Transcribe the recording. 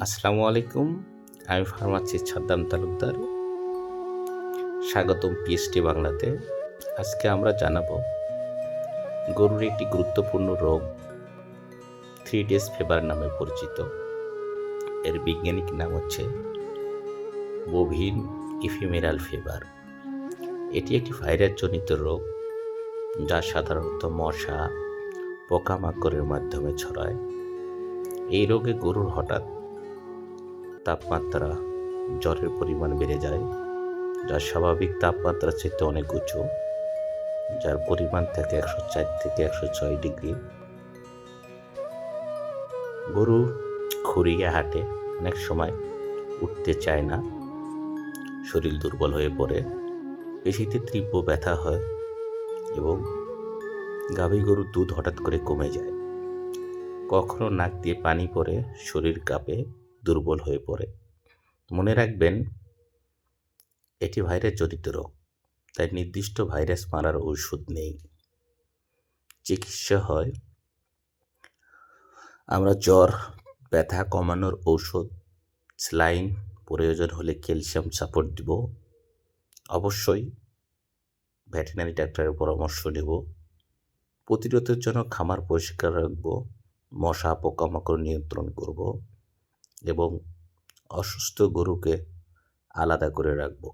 আসসালামু আলাইকুম। আমি ফার্মাসিস্ট সাদ্দাম তালুকদার। স্বাগতম পিএসটি বাংলাতে। আজকে আমরা জানাবো গরুর একটি গুরুত্বপূর্ণ রোগ থ্রি ডেজ ফিভার নামে পরিচিত। এর বৈজ্ঞানিক নাম হচ্ছে বোভিন ইফিমেরাল ফিভার। এটি একটি ভাইরাসজনিত রোগ যা সাধারণত মশা, পোকামাকড়ের মাধ্যমে ছড়ায়। এই রোগে গরুর হঠাৎ তাপমাত্রা, জ্বরের পরিমাণ বেড়ে যায়, যা স্বাভাবিক তাপমাত্রার চেয়ে অনেক উঁচু, যার পরিমাণ থাকে 104 থেকে 106 ডিগ্রি। গরু খুঁড়িয়ে হাঁটে, অনেক সময় উঠতে চায় না, শরীর দুর্বল হয়ে পড়ে, পেশিতে তীব্র ব্যথা হয় এবং গাভী গরুর দুধ হঠাৎ করে কমে যায়। কখনো নাক দিয়ে পানি পড়ে, শরীর কাঁপে, দুর্বল হয়ে পড়ে। মনে রাখবেন, এটি ভাইরাস জনিত রোগ, তাই নির্দিষ্ট ভাইরাস মারার ওষুধ নেই। চিকিৎসা হয়, আমরা জ্বর, ব্যথা কমানোর ঔষধ, স্যালাইন, প্রয়োজন হলে ক্যালসিয়াম সাপোর্ট দিব। অবশ্যই ভেটেরিনারি ডাক্তারের পরামর্শ নেব। প্রতিরোধের জন্য খামার পরিষ্কার রাখব, মশা পোকামাকড় নিয়ন্ত্রণ করব এবং অসুস্থ গরুকে আলাদা করে রাখব।